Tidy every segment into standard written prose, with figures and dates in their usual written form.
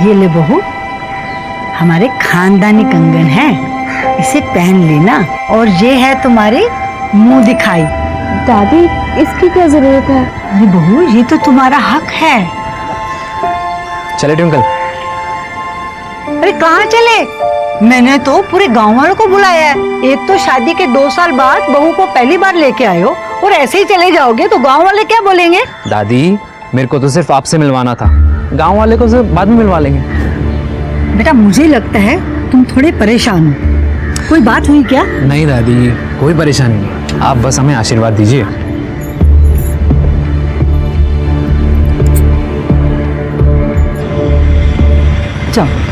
ये ले बहू, हमारे खानदानी कंगन है, इसे पहन लेना। और ये है तुम्हारी मुंह दिखाई। दादी इसकी क्या जरूरत है? अरे बहू, ये तो तुम्हारा हक है। चले ट्विंकल। अरे कहाँ चले? मैंने तो पूरे गांव वालों को बुलाया है। एक तो शादी के 2 साल बाद बहू को पहली बार लेके आए हो, और ऐसे ही चले जाओगे तो गांव वाले क्या बोलेंगे? दादी, मेरे को तो सिर्फ आपसे मिलवाना था, गांव वाले को सिर्फ बाद में मिलवा लेंगे। बेटा, मुझे लगता है तुम थोड़े परेशान हो। कोई बात हुई क्या? नहीं दादी, कोई परेशानी नहीं, आप बस हमें आशीर्वाद दीजिए। चलो।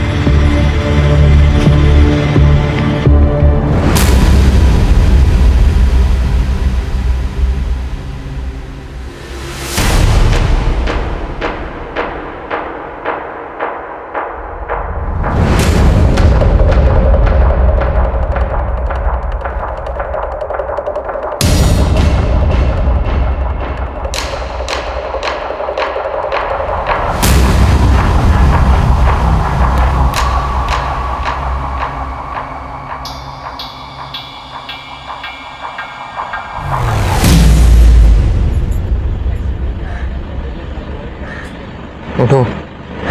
उठो,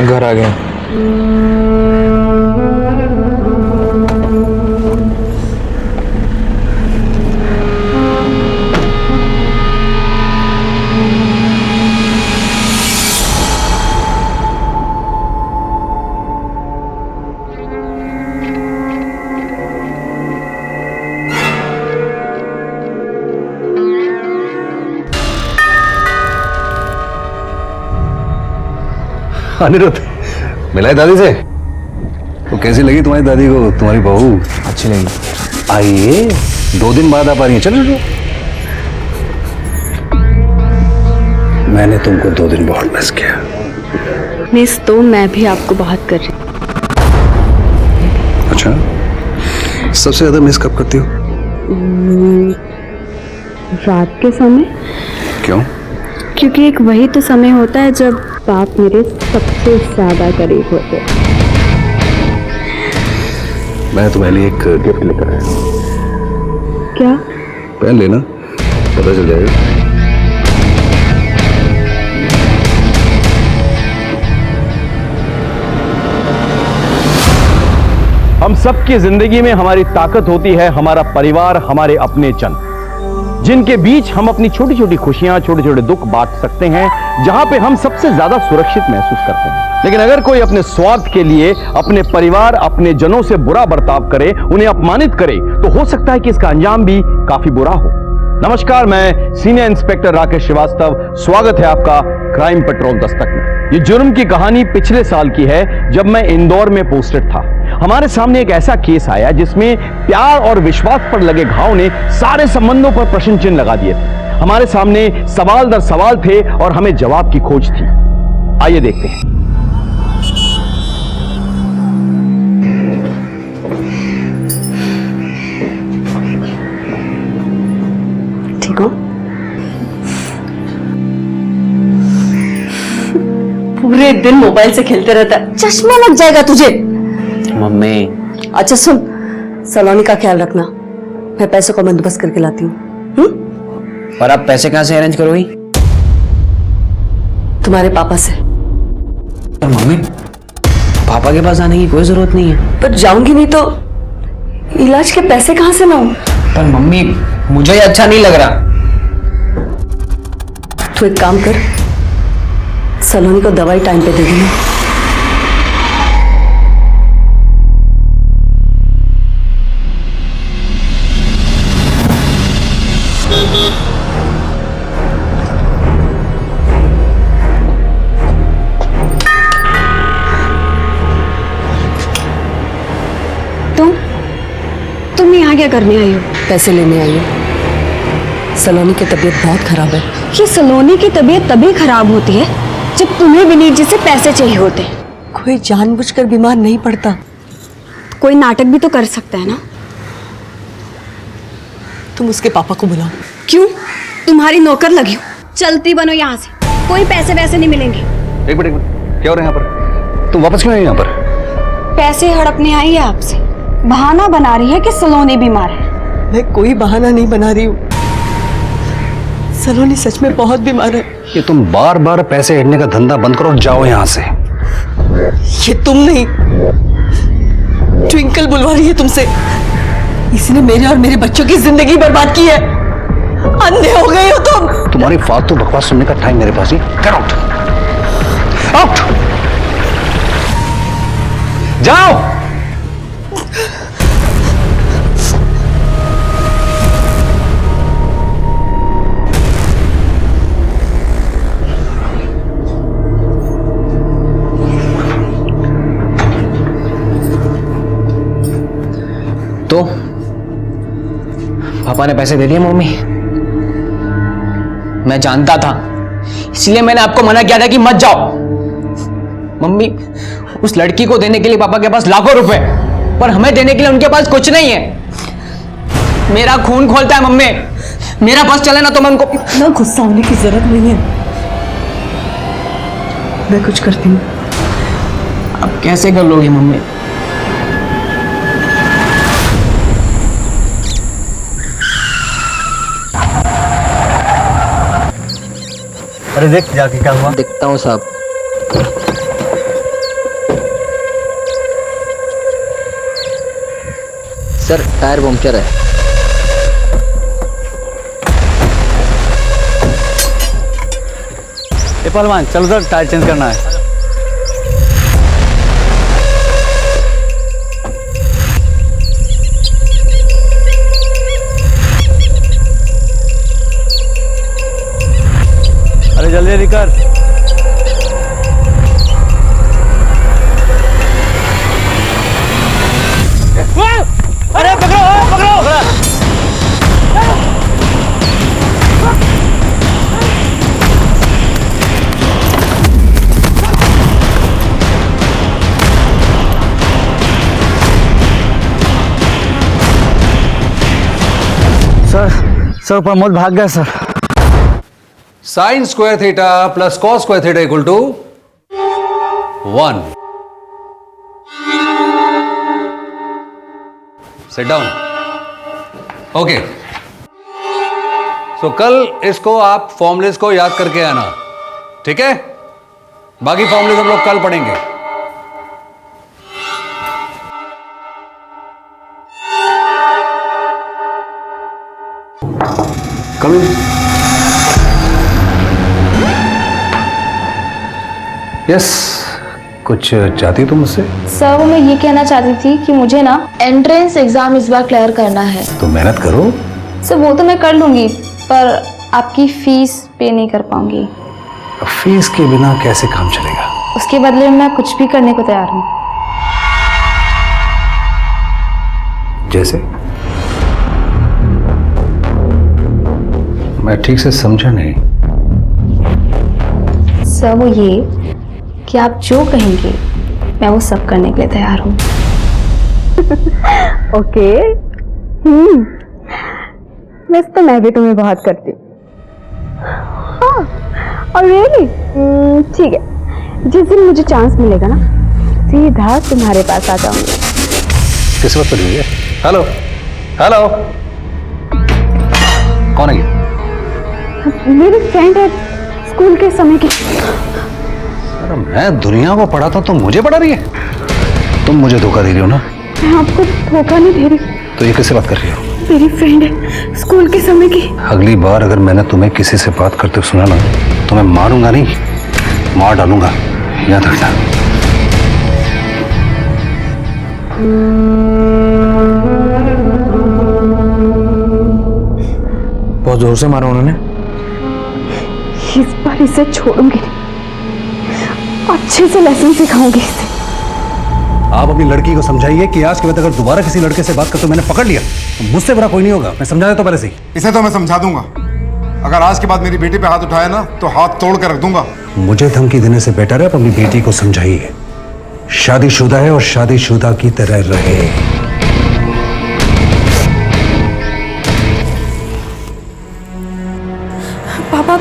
घर आ गए। अनिरुद्ध, मिला है दादी से? तो कैसी लगी तुम्हारी दादी को तुम्हारी बहू? अच्छी लगी। आइए, 2 दिन बाद आप आ रही हैं। चलो चलो। मैंने तुमको 2 दिन बहुत मिस किया। मिस तो मैं भी आपको बहुत कर रही। अच्छा, सबसे ज्यादा मिस कब करती हो? रात के समय। क्यों? क्योंकि एक वही तो समय होता है जब आप मेरे सबसे ज्यादा करीब होते हैं। मैं तुम्हारे लिए एक गिफ्ट लेकर आया। क्या? पहन लेना, पता चल जाएगा। हम सबकी जिंदगी में हमारी ताकत होती है हमारा परिवार, हमारे अपने जन, जिनके बीच हम अपनी छोटी छोटी खुशियां, छोटे छोटे दुख बांट सकते हैं, जहां पे हम सबसे ज्यादा सुरक्षित महसूस करते हैं। लेकिन अगर कोई अपने स्वार्थ के लिए अपने परिवार, अपने जनों से बुरा बर्ताव करे, उन्हें अपमानित करे, तो हो सकता है कि इसका अंजाम भी काफी बुरा हो। नमस्कार, मैं सीनियर इंस्पेक्टर राकेश श्रीवास्तव। स्वागत है आपका क्राइम पेट्रोल दस्तक में। ये जुर्म की कहानी पिछले साल की है, जब मैं इंदौर में पोस्टेड था। हमारे सामने एक ऐसा केस आया जिसमें प्यार और विश्वास पर लगे घाव ने सारे संबंधों पर प्रश्न चिन्ह लगा दिए थे। हमारे सामने सवाल दर सवाल थे और हमें जवाब की खोज थी। आइए देखते हैं। ठीक हो? पूरे दिन मोबाइल से खेलते रहता है, चश्मा लग जाएगा तुझे। मम्मी। अच्छा सुन, सलोनी का ख्याल रखना, मैं पैसों का बंदोबस्त करके लाती हूँ। और आप पैसे कहां से अरेंज करोगी? तुम्हारे पापा से। पर मम्मी, पापा के पास आने की कोई जरूरत नहीं है। पर जाऊंगी नहीं तो इलाज के पैसे कहां से लाऊं? पर मम्मी, मुझे ये अच्छा नहीं लग रहा। तू एक काम कर, सलोनी को दवाई टाइम पे दे देना। तुम यहाँ क्या करने आई हो? पैसे लेने आई हो। सलोनी की तबीयत बहुत खराब है। ये सलोनी की तबीयत तभी खराब होती है जब तुम्हें विनीत जी से पैसे चाहिए होते। कोई जानबूझकर बीमार नहीं पड़ता। कोई नाटक भी तो कर सकता है ना। तुम उसके पापा को बुलाओ। क्यों? तुम्हारी नौकर लगी हो, चलती बनो यहाँ से, कोई पैसे वैसे नहीं मिलेंगे। एक मिनट, क्या हो रहा है यहाँ पर? तुम वापस क्यों आई यहाँ पर? पैसे हड़पने आई है आपसे। बहाना बना रही है कि सलोनी बीमार है। मैं कोई बहाना नहीं बना रही हूँ। सलोनी सच में बहुत बीमार है। ये तुम बार बार पैसे हेडने का धंधा बंद करो और जाओ यहाँ से। ये तुम नहीं, ट्विंकल बुलवा रही है तुमसे। इसने मेरे और मेरे बच्चों की जिंदगी बर्बाद की है। अंधे हो गए हो तुम। तुम्हारी फालतू बकवास सुनने का टाइम मेरे पास नहीं। गेट आउट, आउट, जाओ। तो पापा ने पैसे दे दिए मम्मी। मैं जानता था, इसलिए मैंने आपको मना किया था कि मत जाओ। मम्मी, उस लड़की को देने के लिए पापा के पास लाखों रुपए, पर हमें देने के लिए उनके पास कुछ नहीं है। मेरा खून खोलता है मम्मी। मेरा बस चले ना तो मैं उनको। इतना गुस्सा होने की जरूरत नहीं है। मैं कुछ करती हूँ। अब कैसे कर लोगी मम्मी? अरे देख जाके क्या हुआ। दिखता हूँ साहब। सर, टायर पंक्चर है। ए पहलवान, चलो सर, टायर चेंज करना है। अरे जल्दी जल्दी कर। अरे पकड़ो पकड़ो। सर प्रमोद भाग गया sir. Sine square theta plus cos square theta equal to 1। Sit down. Okay, so कल इसको आप फॉर्मूलेस को याद करके आना, ठीक है? बाकी फॉर्मूलेस हम लोग कल पढ़ेंगे। कम इन। यस, कुछ चाहती तुम मुझसे? सर, वो मैं ये कहना चाहती थी कि मुझे ना एंट्रेंस एग्जाम इस बार क्लियर करना है। तो मेहनत करो। सर, वो तो मैं कर लूंगी, पर आपकी फीस पे नहीं कर पाऊंगी। फीस के बिना कैसे काम चलेगा? उसके बदले में मैं कुछ भी करने को तैयार हूँ। जैसे? मैं ठीक से समझा नहीं। सर, वो ये कि आप जो कहेंगे मैं वो सब करने के लिए तैयार हूँ। ओके। वैसे तो मैं भी तुम्हें बहुत करती हूँ। हाँ, और रियली ठीक है, जिस दिन मुझे चांस मिलेगा ना, सीधा तुम्हारे पास आ जाऊंगी। किस वक्त हुई है? हेलो हेलो, कौन है ये? मेरी फ्रेंड है स्कूल के समय की। अरे मैं दुनिया को पढ़ाता तो मुझे पढ़ा रही है? तुम मुझे धोखा दे रही हो ना? मैं आपको धोखा नहीं दे रही। तो ये किससे बात कर रही हो? मेरी फ्रेंड है स्कूल के समय की। अगली बार अगर मैंने तुम्हें किसी से बात करते हुए सुना ना, तो मैं मारूंगा नहीं, मार डालूंगा, याद रखना। बहुत जोर से मारा उन्होंने। इस बार इसे छोड़ूंगी, अच्छे से लेसन सिखाऊंगी इसे। आप अपनी लड़की को समझाइए कि आज के बाद अगर दोबारा किसी लड़के से बात करते मैंने पकड़ लिया तो मुझसे बुरा कोई नहीं होगा। मैं समझा देता पहले से ही। इसे तो मैं समझा दूंगा। अगर आज के बाद मेरी बेटी पे हाथ उठाया ना तो हाथ तोड़ कर रख दूंगा। मुझे धमकी देने से बेटर है आप अपनी बेटी को समझाइए, शादीशुदा है और शादीशुदा की तरह रहे। पापा,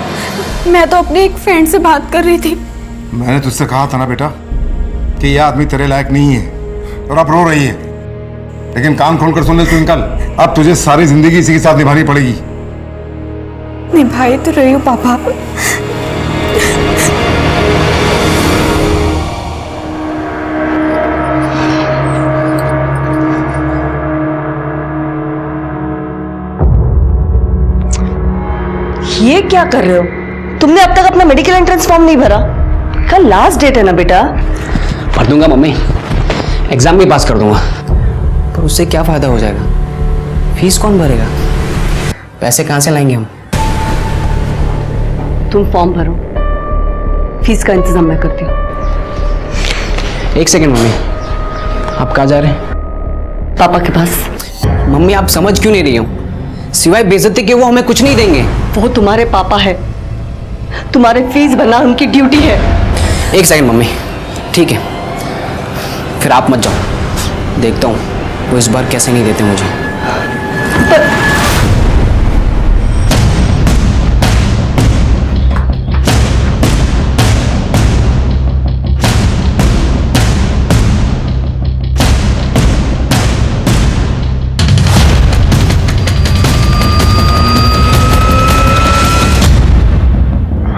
मैं तो अपनी एक फ्रेंड से बात कर रही थी। मैंने तुझसे कहा था ना बेटा कि यह आदमी तेरे लायक नहीं है और अब रो रही है, लेकिन कान खोलकर सुन ले ट्विंकल, अब तुझे सारी जिंदगी इसी के साथ निभानी पड़ेगी। निभाई तो रही हूँ पापा। ये क्या कर रहे हो? तुमने अब तक अपना मेडिकल एंट्रेंस फॉर्म नहीं भरा? कल लास्ट डेट है ना बेटा। भर दूंगा मम्मी, एग्जाम भी पास कर दूंगा, पर उससे क्या फायदा हो जाएगा? फीस कौन भरेगा? पैसे कहां से लाएंगे हम? तुम फॉर्म भरो, फीस का इंतजाम मैं करती हूँ। एक सेकंड मम्मी, आप कहाँ जा रहे हैं? पापा के पास। मम्मी आप समझ क्यों नहीं रही हो? सिवाय बेइज्जती के वो हमें कुछ नहीं देंगे। वो तुम्हारे पापा है, तुम्हारे फीस भरना उनकी ड्यूटी है। एक सेकंड मम्मी, ठीक है, फिर आप मत जाओ, देखता हूँ वो इस बार कैसे नहीं देते मुझे।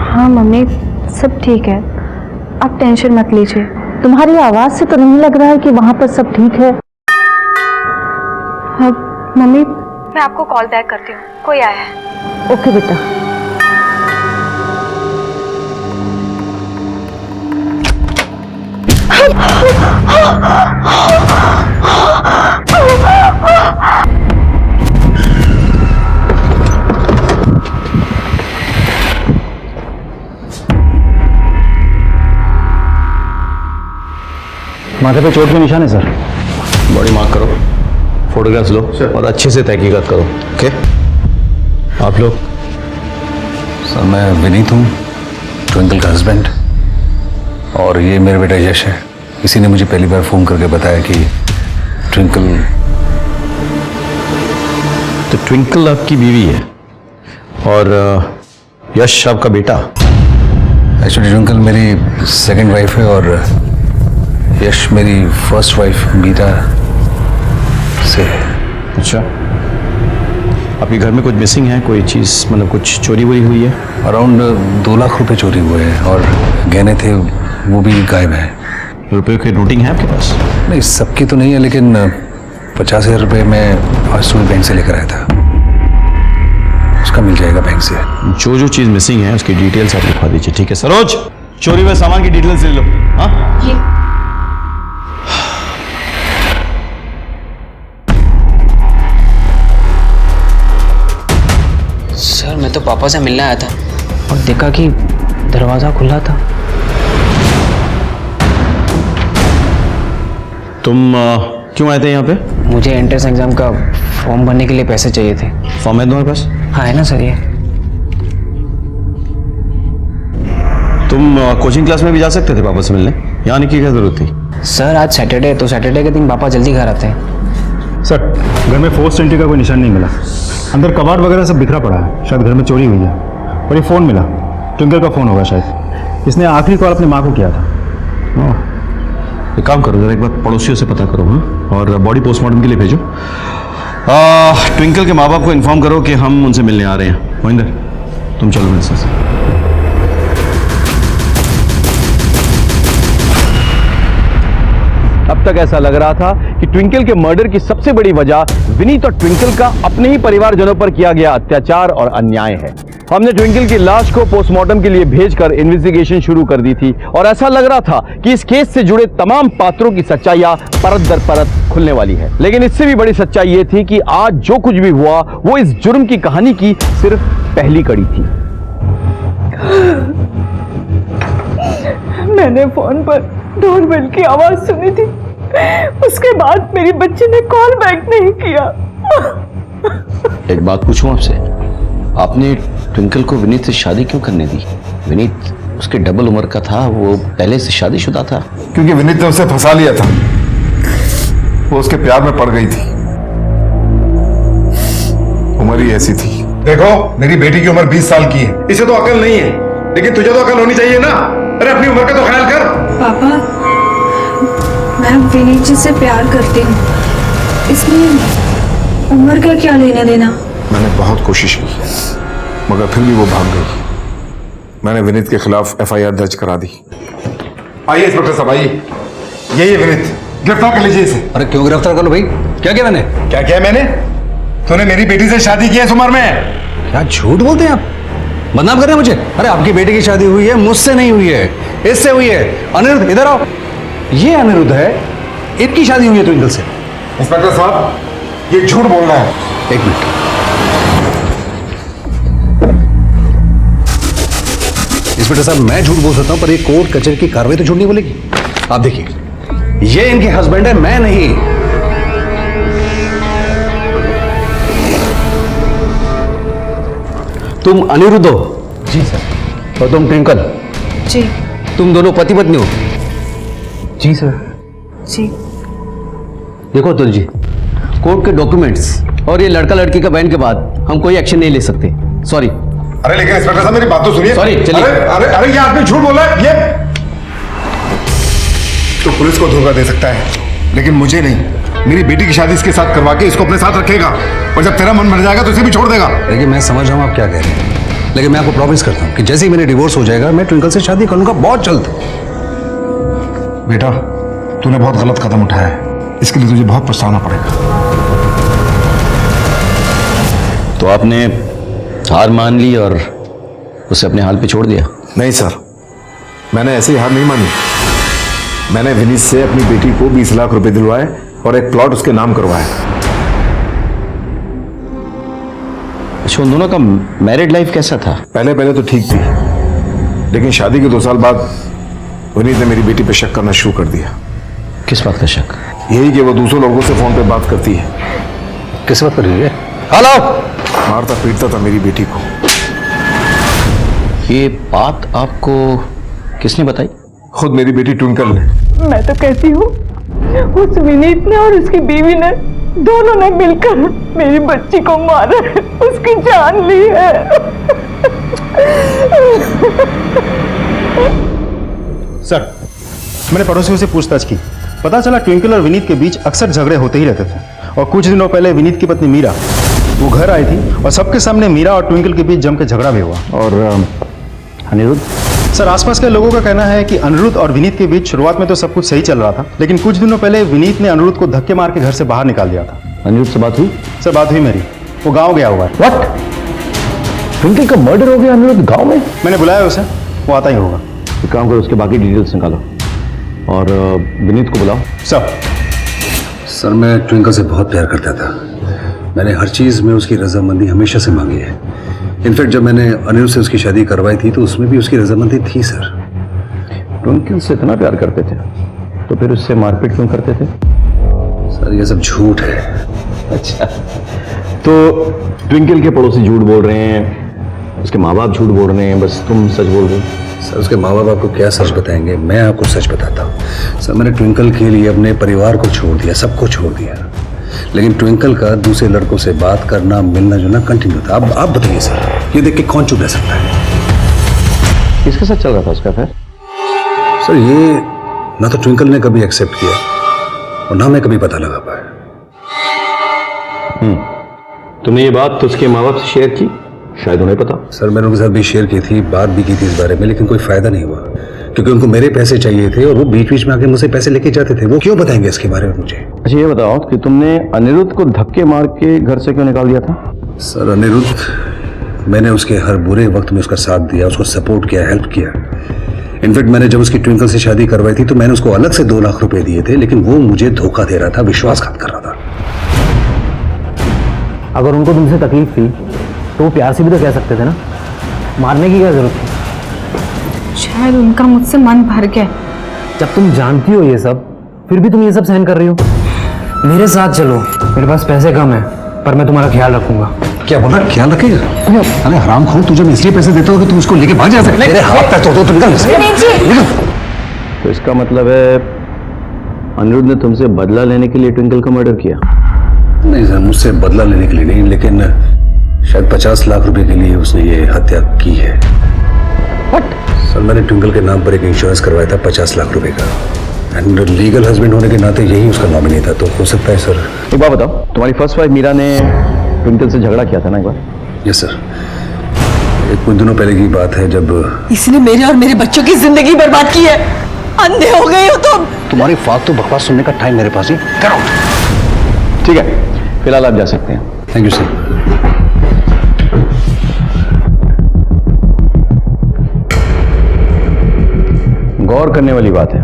हाँ मम्मी, सब ठीक है, आप टेंशन मत लीजिए। तुम्हारी आवाज से तो नहीं लग रहा है कि वहां पर सब ठीक है। हाँ मम्मी, मैं आपको कॉल बैक करती हूँ, कोई आया है। ओके बेटा। माथे पे चोट के निशान है सर। बॉडी मार्क करो, फोटोग्राफ्स लो और अच्छे से तहकीकात करो। ओके, आप लोग? सर मैं विनीत हूँ, ट्विंकल का हस्बैंड, और ये मेरा बेटा यश है। किसी ने मुझे पहली बार फ़ोन करके बताया कि ट्विंकल। तो ट्विंकल आपकी बीवी है और यश आपका बेटा? एक्चुअली ट्विंकल मेरी सेकंड वाइफ है और यश मेरी फर्स्ट वाइफ मीरा से है। अच्छा, आपके घर में कुछ मिसिंग है? कोई चीज़ मतलब कुछ चोरी वोरी हुई है? अराउंड 2 लाख रुपए चोरी हुए हैं और गहने थे वो भी गायब हैं। रुपये की नोटिंग है आपके पास? नहीं, सबकी तो नहीं है, लेकिन 50,000 रुपये मैं आज सुबह बैंक से लेकर आया था, उसका मिल जाएगा बैंक से। जो जो चीज़ मिसिंग है उसकी डिटेल्स आप लिखवा दीजिए, ठीक है? सरोज, चोरी हुए सामान की डिटेल्स ले लो। हाँ सर मैं तो पापा से मिलने आया था और देखा कि दरवाजा खुला था। तुम क्यों आए थे यहाँ पे? मुझे एंट्रेंस एग्जाम का फॉर्म भरने के लिए पैसे चाहिए थे। फॉर्म है तुम्हारे पास? हाँ है ना सर ये। तुम कोचिंग क्लास में भी जा सकते थे पापा से मिलने, यहाँ आने की क्या जरूरत थी? सर आज सैटरडे है तो सैटरडे के दिन पापा जल्दी घर आते हैं। सर घर में फोर्स एंट्री का कोई निशान नहीं मिला, अंदर कबाड़ वगैरह सब बिखरा पड़ा है, शायद घर में चोरी हुई है। और ये फ़ोन मिला, ट्विंकल का फ़ोन होगा शायद, इसने आखिरी कॉल अपनी माँ को किया था। एक काम करो, जरा एक बार पड़ोसियों से पता करो, हाँ, और बॉडी पोस्टमार्टम के लिए भेजो। ट्विंकल के माँ बाप को इन्फॉर्म करो कि हम उनसे मिलने आ रहे हैं। मोहिंदर तुम चलो मेरे साथ। अब तक ऐसा लग रहा था कि ट्विंकल के मर्डर की सबसे बड़ी वजह विनीत और ट्विंकल का अपने ही परिवारजनों पर किया गया अत्याचार और अन्याय है। हमने ट्विंकल की लाश को पोस्टमार्टम के लिए भेजकर इन्वेस्टिगेशन शुरू कर दी थी और ऐसा लग रहा था कि इस केस से जुड़े तमाम पात्रों की सच्चाइयां परत दर परत खुलने वाली है। लेकिन इससे भी बड़ी सच्चाई यह थी कि आज जो कुछ भी हुआ वो इस जुर्म की कहानी की सिर्फ पहली कड़ी थी। मैंने फोन पर डोरबेल की आवाज सुनी थी, उसके बाद मेरी बच्ची ने कॉल बैक नहीं किया। एक बात पूछूं आपसे, आपने ट्विंकल को विनीत से शादी क्यों करने दी? विनीत उसके डबल उम्र का था, वो पहले से शादीशुदा था। क्योंकि विनीत ने उसे फंसा लिया था, वो उसके प्यार में पड़ गई थी। उम्र ही ऐसी थी। देखो मेरी बेटी की उम्र 20 साल की है, इसे तो अकल नहीं है, लेकिन तुझे तो अकल होनी चाहिए ना। अरे अपनी उम्र का तो ख्याल कर। पापा मैं विनीत जी से प्यार करती हूँ, इसमें उम्र का क्या लेना देना। मैंने बहुत कोशिश की मगर फिर भी वो भाग गई। मैंने विनीत के खिलाफ एफआईआर दर्ज करा दी। आइए इंस्पेक्टर साहब, आइए। यही है विनीत, गिरफ्तार कर लीजिए इसे। अरे क्यों गिरफ्तार कर लो भाई? क्या किया मैंने? क्या किया मैंने? तूने मेरी बेटी से शादी की है इस उम्र में। क्या झूठ बोलते हैं आप? बदनाम कर रहे हैं मुझे? अरे आपकी बेटी की शादी हुई है, मुझसे नहीं हुई है, इससे हुई है। अनिरुद्ध इधर आओ। ये अनिरुद्ध है, इनकी शादी हुई है ट्विंकल से। इंस्पेक्टर साहब, ये झूठ बोल रहा है। एक मिनट। इंस्पेक्टर साहब, मैं झूठ बोल सकता हूं पर ये कोर्ट कचहरी की कार्रवाई तो झूठ नहीं बोलेगी। आप देखिए, ये इनके हस्बैंड है, मैं नहीं। तुम अनिरुद्ध हो? जी सर। और तुम ट्विंकल? जी तुम दोनों पति पत्नी हो? जी सर। जी। देखो अतुल जी, कोर्ट के डॉक्यूमेंट्स और ये लड़का लड़की का बयान के बाद हम कोई एक्शन नहीं ले सकते। सॉरी। अरे लेकिन इंस्पेक्टर साहब मेरी बात तो सुनिए। Sorry, चलिए। अरे अरे अरे ये आदमी झूठ बोल रहा है। ये तो पुलिस को धोखा दे सकता है लेकिन मुझे नहीं। मेरी बेटी की शादी इसके साथ करवा के इसको अपने साथ रखेगा और जब तेरा मन भर जाएगा तो इसे भी छोड़ देगा। देखिए, मैं समझ रहा हूँ आप क्या कह रहे हैं, लेकिन मैं आपको प्रॉमिस करता हूँ कि जैसे ही मेरे डिवोर्स हो जाएगा मैं ट्विंकल से शादी करूंगा बहुत जल्द। बेटा, तूने बहुत गलत कदम उठाया है, इसके लिए तुझे बहुत पछताना पड़ेगा। तो आपने हार मान ली और उसे अपने हाल पे छोड़ दिया? नहीं सर, मैंने ऐसे ही हार नहीं मानी। मैंने विनीत से अपनी बेटी को 20 लाख रुपए दिलवाए और एक प्लॉट उसके नाम करवाया। अच्छा, उन दोनों का मैरिड लाइफ कैसा था? पहले पहले तो ठीक थी, लेकिन शादी के 2 साल बाद विनीत ने मेरी बेटी पे शक करना शुरू कर दिया। किस बात का शक? यही कि वो दूसरों लोगों से फोन पे बात करती है। किस बात कर रही है? हेलो। मारता पीटता था मेरी बेटी को। ये बात आपको किसने बताई? खुद मेरी बेटी ट्विंकल ने। मैं तो कहती हूँ उस विनीत ने और उसकी बीवी ने दोनों ने मिलकर मेरी बच्ची को मारा है, उसकी जान ली है। सर, मैंने पड़ोसियों से पूछताछ की, पता चला ट्विंकल और विनीत के बीच अक्सर झगड़े होते ही रहते थे। और कुछ दिनों पहले विनीत की पत्नी मीरा वो घर आई थी और सबके सामने मीरा और ट्विंकल के बीच जम के झगड़ा भी हुआ। और अनिरुद्ध? सर, आसपास के लोगों का कहना है कि अनिरुद्ध और विनीत के बीच शुरुआत में तो सब कुछ सही चल रहा था, लेकिन कुछ दिनों पहले विनीत ने अनिरुद्ध को धक्के मार के घर से बाहर निकाल दिया था। अनिरुद्ध से बात हुई? सर, बात हुई मेरी, वो गाँव गया हुआ है। व्हाट? ट्विंकल का मर्डर हो गया अनिरुद्ध गांव में? मैंने बुलाया उसे, वो आता ही होगा। एक काम करो, उसके बाकी डिटेल्स निकालो और विनीत को बुलाओ। सर, मैं ट्विंकल से बहुत प्यार करता था। मैंने हर चीज़ में उसकी रजामंदी हमेशा से मांगी है। इनफैक्ट जब मैंने अनिरुद्ध से उसकी शादी करवाई थी तो उसमें भी उसकी रजामंदी थी। सर, ट्विंकल से इतना प्यार करते थे तो फिर उससे मारपीट क्यों करते थे? सर, ये सब झूठ है। अच्छा, तो ट्विंकल के पड़ोसी झूठ बोल रहे हैं, उसके माँ बाप झूठ बोल रहे हैं, बस तुम सच बोल रहे हो? सर, उसके माँ बाप आपको क्या सच बताएंगे, मैं आपको सच बताता हूँ। सर, मैंने ट्विंकल के लिए अपने परिवार को छोड़ दिया, सबको छोड़ दिया, लेकिन ट्विंकल का दूसरे लड़कों से बात करना, मिलना जुलना कंटिन्यू था। अब आप बताइए सर, ये देख के कौन चुप रह सकता है? किसके साथ चल रहा था उसका अफेयर? सर, ये ना तो ट्विंकल ने कभी एक्सेप्ट किया और ना मैं कभी पता लगा पाया। तुमने ये बात तो उसके माँ बाप से शेयर की? शायद उन्हें पता। सर, मैंने उनके साथ भी शेयर की थी, बात भी की थी इस बारे में, लेकिन कोई फायदा नहीं हुआ क्योंकि उनको मेरे पैसे चाहिए थे और वो बीच बीच में आके मुझसे पैसे लेके जाते थे। वो क्यों बताएंगे इसके बारे में मुझे? अच्छा, ये बताओ कि तुमने अनिरुद्ध को धक्के मार के घर से क्यों निकाल दिया था? सर, अनिरुद्ध, मैंने उसके हर बुरे वक्त में उसका साथ दिया, उसको सपोर्ट किया, हेल्प किया। इनफैक्ट मैंने जब उसकी ट्विंकल से शादी करवाई थी तो मैंने उसको अलग से 2 लाख रुपए दिए थे, लेकिन वो मुझे धोखा दे रहा था, विश्वासघात कर रहा था। अगर उनको तुमसे तकलीफ थी तो वो प्यार से भी तो कह सकते थे ना, मारने की क्या जरूरत थी? शायद उनका मुझसे मन भर गया। जब तुम जानती हो ये सब फिर भी तुम ये सब सहन कर रही हो। मेरे साथ चलो, मेरे पास पैसे कम है पर मैं तुम्हारा ख्याल रखूंगा। क्या बोला, ख्याल रखेगा? अरे हरामखोर, तुझे मैं इसलिए पैसे देता हूँ कि तुम उसको लेके भाग जा सके। मेरे हाथ पैर तोड़ दो, तुम निकल। तो इसका मतलब है अनिरुद्ध ने तुमसे बदला लेने के लिए ट्विंकल का मर्डर किया? नहीं सर, मुझसे बदला लेने के लिए नहीं, लेकिन शायद 50 लाख रुपए के लिए उसने ये हत्या की है। What? सर, मैंने ट्विंकल के नाम पर एक इंश्योरेंस करवाया था 50 लाख रुपए का। एंड लीगल हस्बैंड होने के नाते यही उसका नॉमिनी था, तो हो सकता है सर। एक बात बताओ, तुम्हारी फर्स्ट वाइफ मीरा ने ट्विंकल से झगड़ा किया था ना एक बार? यस सर, कुछ दिनों पहले की बात है जब इसने मेरे और मेरे बच्चों की जिंदगी बर्बाद की है। अंधे हो गए हो तुम। तुम्हारी फालतू बकवास सुनने का टाइम मेरे पास ही। Get out. ठीक है, फिलहाल आप जा सकते हैं। Thank you sir. गौर करने वाली बात है,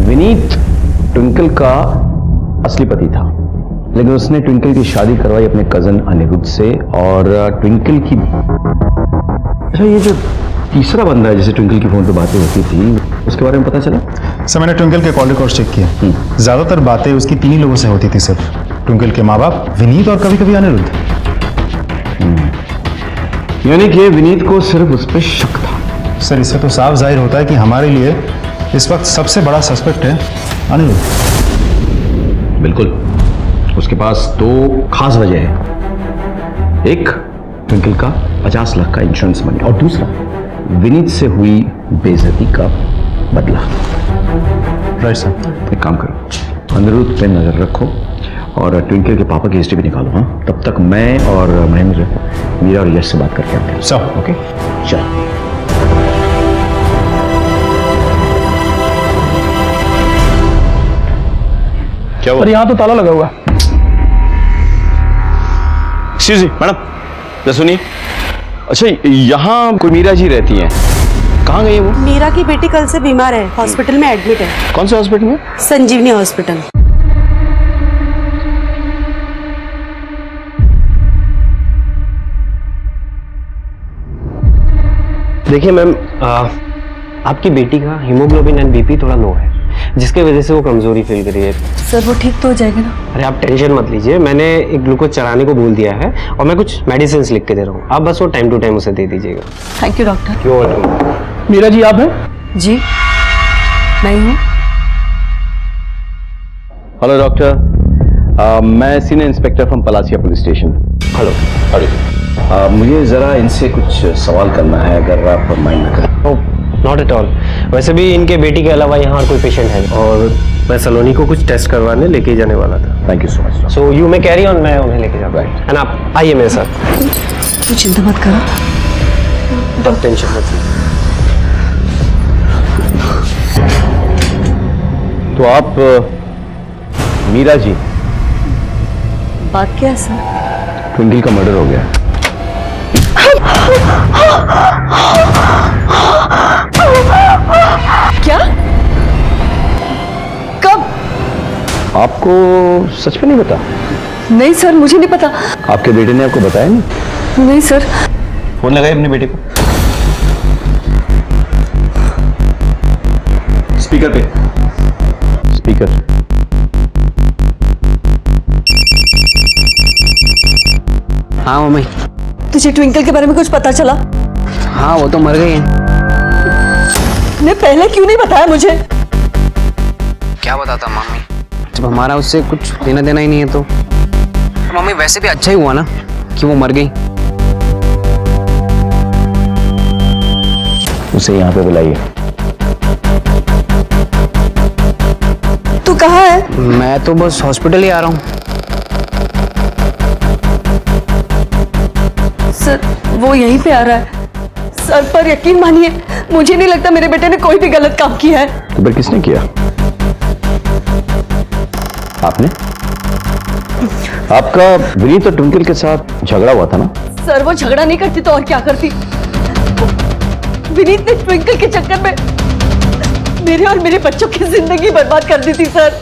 विनीत ट्विंकल का असली पति था, लेकिन उसने ट्विंकल की शादी करवाई अपने कजन अनिरुद्ध से। और ट्विंकल की, अच्छा ये जो तीसरा बंदा है जिसे ट्विंकल की फोन पे बातें होती थी, उसके बारे में पता चला? सर मैंने ट्विंकल के कॉल रिकॉर्ड चेक किया, ज्यादातर बातें उसकी 3 ही लोगों से होती थी सिर्फ, ट्विंकल के माँ बाप, विनीत और कभी कभी अनिरुद्ध। यानी कि विनीत को सिर्फ उस पर शक था। सर इससे तो साफ जाहिर होता है कि हमारे लिए इस वक्त सबसे बड़ा सस्पेक्ट है अनिरुद्ध। बिल्कुल, उसके पास 2 खास वजह है। एक, ट्विंकल का 50 लाख का इंश्योरेंस मनी, और दूसरा विनीत से हुई बेइज्जती का बदला। Right sir. एक काम करो, अनिरुद्ध पे नजर रखो और ट्विंकल के पापा की हिस्ट्री भी निकालो। हाँ, तब तक मैं और महेंद्र मीरा और यश से बात करके आते हैं। सर ओके, चल। क्या हुआ? यहाँ तो ताला लगा हुआ। जी मैडम, तो सुनिए। अच्छा, यहाँ कोई मीरा जी रहती हैं, कहाँ गई है वो? मीरा की बेटी कल से बीमार है, हॉस्पिटल में एडमिट है। कौन से हॉस्पिटल में? संजीवनी हॉस्पिटल। देखिए मैम, आपकी बेटी का हीमोग्लोबिन एंड बीपी थोड़ा लो है, जिसके वजह से वो कमजोरी फील कर रही है। सर वो ठीक तो हो जाएगा ना? अरे आप टेंशन मत लीजिए, मैंने एक ग्लूकोज चढ़ाने को बोल दिया है और मैं कुछ मेडिसिन लिख के दे रहा हूँ, आप बस वो टाइम टू टाइम उसे दे दीजिएगा। Thank you doctor. क्यों वेलकम। मीरा जी आप हैं? जी मैं हूँ। हेलो डॉक्टर, मैं senior inspector from Palasia police station. Hello. मुझे जरा इनसे कुछ सवाल करना है, अगर आप माइंड ना करें। नॉट एट ऑल, वैसे भी इनके बेटी के अलावा यहाँ कोई पेशेंट है, और मैं सलोनी को कुछ टेस्ट करवाने लेके जाने वाला था। Thank you so much. So you may carry on, मैं उन्हें लेके जाऊँ। Right. एंड आप आइए मेरे साथ। तू चिंता मत करो। आप टेंशन मत लीजिए। तो आप मीरा जी, बात क्या है सर? ट्विंकल का मर्डर हो गया। क्या? कब? आपको सच में नहीं पता? नहीं सर, मुझे नहीं पता। आपके बेटे ने आपको बताया नहीं? नहीं सर। फोन लगाए अपने बेटे को। स्पीकर पे। स्पीकर। हाँ मम्मी। तुझे ट्विंकल के बारे में कुछ पता चला? हाँ वो तो मर गई है। ने पहले क्यों नहीं बताया मुझे? क्या बताता मम्मी, जब हमारा उससे कुछ लेना देना ही नहीं है तो मम्मी वैसे भी अच्छा ही हुआ ना कि वो मर गई। उसे यहाँ पे बुलाइए। तू कहाँ है? मैं तो बस हॉस्पिटल ही आ रहा हूँ। सर वो यहीं पे आ रहा है। सर पर यकीन मानिए, मुझे नहीं लगता मेरे बेटे ने कोई भी गलत काम किया है। तो फिर किसने किया? आपने? आपका विनीत और ट्विंकल के साथ झगड़ा हुआ था ना? सर वो झगड़ा नहीं करती तो और क्या करती? विनीत ने ट्विंकल के चक्कर में मेरे और मेरे बच्चों की जिंदगी बर्बाद कर दी थी सर।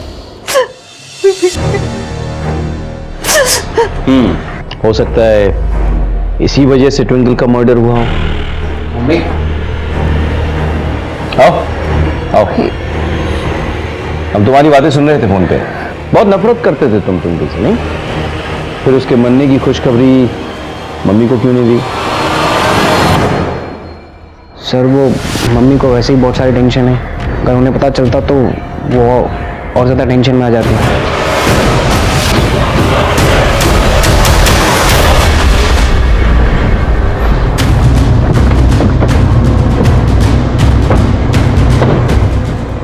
हो सकता है इसी वजह से ट्विंकल का मर्डर हुआ हो। मम्मी आओ आओ, हम तुम्हारी बातें सुन रहे थे फोन पे। बहुत नफरत करते थे तुम ट्विंकल से, नहीं? फिर उसके मरने की खुशखबरी मम्मी को क्यों नहीं दी? सर वो मम्मी को वैसे ही बहुत सारी टेंशन है, अगर उन्हें पता चलता तो वो और ज़्यादा टेंशन में आ जाती।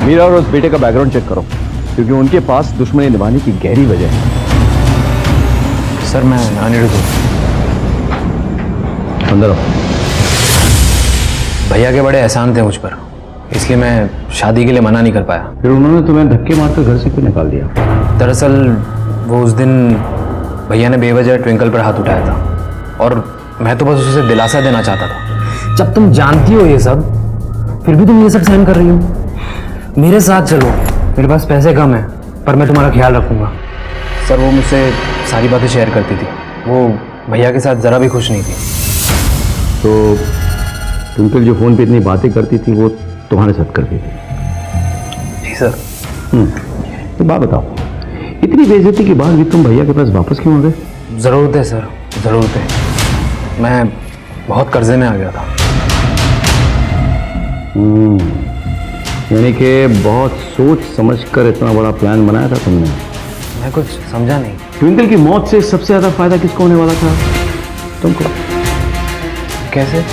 मीरा और उस बेटे का बैकग्राउंड चेक करो, क्योंकि उनके पास दुश्मनी निभाने की गहरी वजह है। सर मैं आने रुकूं। अंदर आओ। भैया के बड़े एहसान थे मुझ पर, इसलिए मैं शादी के लिए मना नहीं कर पाया। फिर उन्होंने तुम्हें धक्के मारकर घर से क्यों निकाल दिया? दरअसल वो उस दिन भैया ने बेवजह ट्विंकल पर हाथ उठाया था, और मैं तो बस उसे दिलासा देना चाहता था। जब तुम जानती हो ये सब, फिर भी तुम ये सब सहन कर रही हो। मेरे साथ चलो, मेरे पास पैसे कम है, पर मैं तुम्हारा ख्याल रखूंगा। सर वो मुझसे सारी बातें शेयर करती थी, वो भैया के साथ जरा भी खुश नहीं थी। तो ट्विंकल जो फोन पे इतनी बातें करती थी वो तुम्हारे साथ करती थी? जी सर। तो बात बताओ, इतनी बेइज्जती के बाद भी तुम भैया के पास वापस क्यों आ गए? ज़रूरत है सर, ज़रूरत है। मैं बहुत कर्जे में आ गया था। यानी कि बहुत सोच समझ कर इतना बड़ा प्लान बनाया था तुमने। मैं कुछ समझा नहीं। ट्विंकल की मौत से सबसे ज्यादा फायदा किसको होने वाला था? तुमको। कैसे?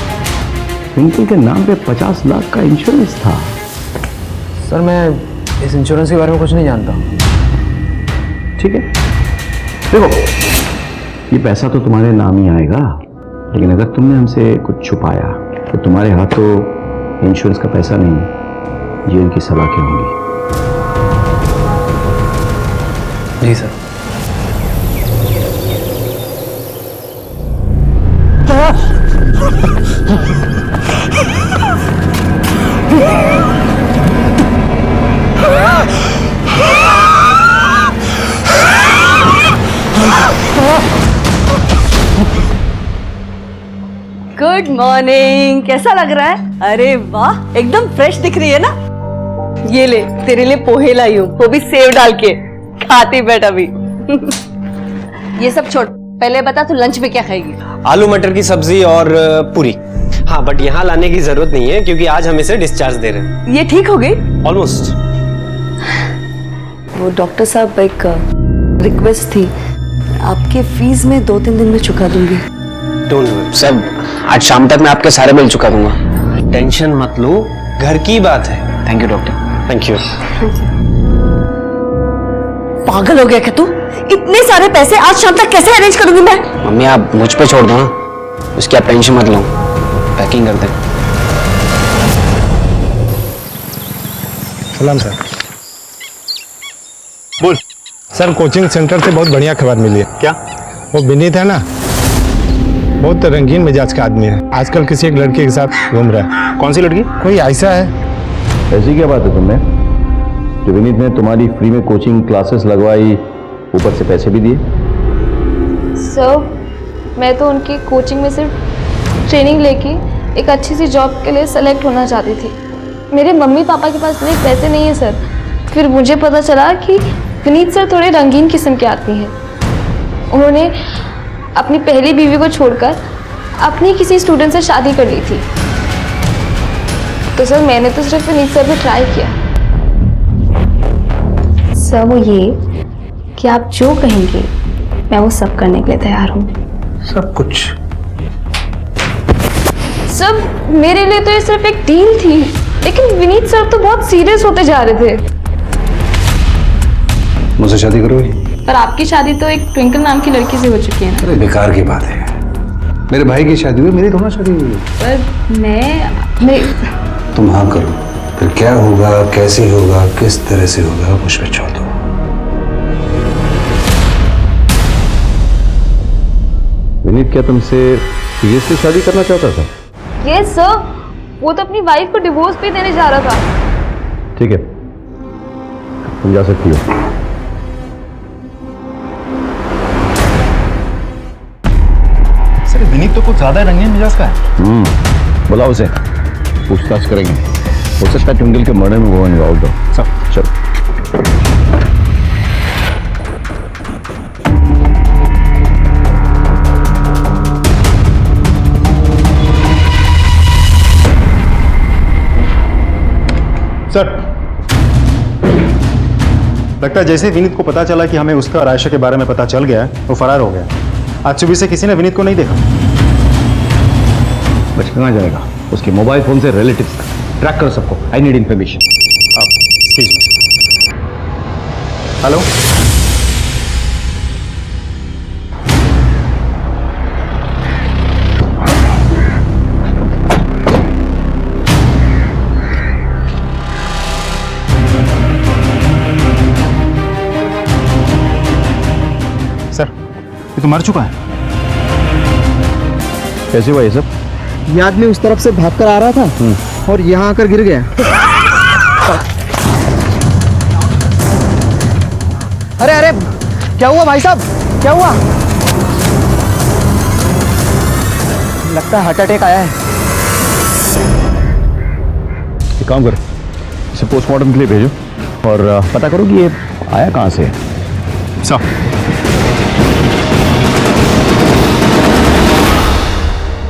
ट्विंकल के नाम पे 50 लाख का इंश्योरेंस था। सर मैं इस इंश्योरेंस के बारे में कुछ नहीं जानता। ठीक है, देखो ये पैसा तो तुम्हारे नाम ही आएगा, लेकिन अगर तुमने हमसे कुछ छुपाया तो तुम्हारे हाथों इंश्योरेंस का पैसा नहीं, जेल की सलाखें होंगी। जी सर। गुड मॉर्निंग, कैसा लग रहा है? अरे वाह, एकदम फ्रेश दिख रही है ना। ये ले, तेरे लिए पोहे लाई हूँ, वो भी सेव डाल के। खाती बैठ अभी। ये सब छोड़, पहले बता तू लंच में क्या खाएगी? आलू मटर की सब्जी और पूरी। हाँ, बट यहाँ लाने की जरूरत नहीं है क्योंकि आज हम इसे डिस्चार्ज दे रहे हैं। ये ठीक हो गई? ऑलमोस्ट। वो डॉक्टर साहब, एक रिक्वेस्ट थी, आपके फीस में 2-3 दिन में चुका दूंगी। डोंट वरी सर, आज शाम तक मैं आपके सारे बिल चुका दूंगा। टेंशन मत लो, घर की बात है। Thank you doctor. Thank you. पागल हो गया क्या तू? इतने सारे पैसे आज शाम तक कैसे अरेंज करूंगी मैं? मम्मी आप मुझ पे छोड़ दो ना, उसकी आप टेंशन मत लो। पैकिंग कर दे। सलाम सर। बोल सर, कोचिंग सेंटर से बहुत बढ़िया खबर मिली है। क्या? वो विनीत है ना, बहुत रंगीन मिजाज का आदमी है, आजकल किसी एक लड़के के साथ घूम रहा है। कौन सी लड़की? कोई ऐसा है। ऐसी क्या बात है तुमने? जो विनीत ने तुम्हारी फ्री में कोचिंग क्लासेस लगवाई, ऊपर से पैसे भी दिए? सर मैं तो उनकी कोचिंग में सिर्फ ट्रेनिंग लेके एक अच्छी सी जॉब के लिए सेलेक्ट होना चाहती थी। मेरे मम्मी पापा के पास इतने पैसे नहीं है सर। फिर मुझे पता चला कि विनीत सर थोड़े रंगीन किस्म के आदमी हैं। उन्होंने अपनी पहली बीवी को छोड़कर अपनी किसी स्टूडेंट से शादी कर ली थी। तो सर मैंने तो सिर्फ विनीत सर पे ट्राई किया। सर वो ये कि आप जो कहेंगे मैं वो सब करने के लिए तैयार हूँ। सब कुछ? सर मेरे लिए तो ये सिर्फ एक डील थी, लेकिन विनीत सर तो बहुत सीरियस होते जा रहे थे। मुझसे शादी करोगी? पर आपकी शादी तो एक ट्विंकल नाम की लड़की से हो चुकी है ना। अरे बेकार की बात है, मेरे भाई की शादी हुई, मेरी थोड़ा शादी हुई। पर मैं तुम हाँ करो, फिर क्या होगा, कैसे होगा, किस तरह से होगा, मुझ पे छोड़ दो। विनीत क्या तुमसे सीरियसली शादी करना चाहता था? यस सर, वो तो अपनी वाइफ को डिवोर्स भी देने जा रहा था। ठीक है, तुम जा सकती हो। सर विनीत तो कुछ ज्यादा रंगीन मिजाज का है। बुलाओ उसे, पूछताछ करेंगे। हो सकता है ट्विंकल के मर्डर में वो इन्वॉल्व हो। सब चलो। सर लगता है जैसे विनीत को पता चला कि हमें उसका और आयशा के बारे में पता चल गया है, वो फरार हो गया। आज सुबह से किसी ने विनीत को नहीं देखा। बच कहाँ जाएगा? उसके मोबाइल फोन से रिलेटिव्स ट्रैक करो सबको। I need information. Hello. Sir, ये तो मर चुका है। कैसे हुआ ये सब? ये आदमी उस तरफ से भागकर आ रहा था और यहाँ आकर गिर गया। अरे अरे, क्या हुआ भाई साहब, क्या हुआ? लगता है हार्ट अटैक आया है। एक काम कर, इसे पोस्टमार्टम के लिए भेजो और पता करो कि ये आया कहाँ से है।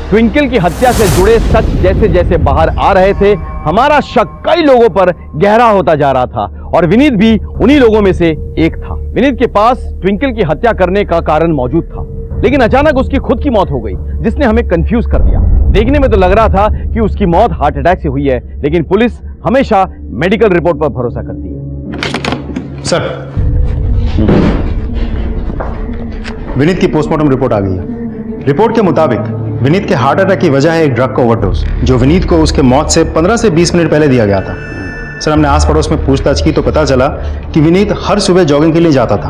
ट्विंकल की हत्या से जुड़े सच जैसे जैसे बाहर आ रहे थे, हमारा शक कई लोगों पर गहरा होता जा रहा था और विनीत भी उन्हीं लोगों में से एक था। विनीत के पास ट्विंकल की हत्या करने का कारण मौजूद था, लेकिन अचानक उसकी खुद की मौत हो गई, जिसने हमें कंफ्यूज कर दिया। देखने में तो लग रहा था कि उसकी मौत हार्ट अटैक से हुई है, लेकिन पुलिस हमेशा मेडिकल रिपोर्ट पर भरोसा करती है। सर, विनीत की पोस्टमार्टम रिपोर्ट आ गई है। रिपोर्ट के मुताबिक विनीत के हार्ट अटैक की वजह है एक ड्रग का ओवरडोज, जो विनीत को उसके मौत से 15 से 20 मिनट पहले दिया गया था। सर, हमने आस पड़ोस में पूछताछ की तो पता चला कि विनीत हर सुबह जॉगिंग के लिए जाता था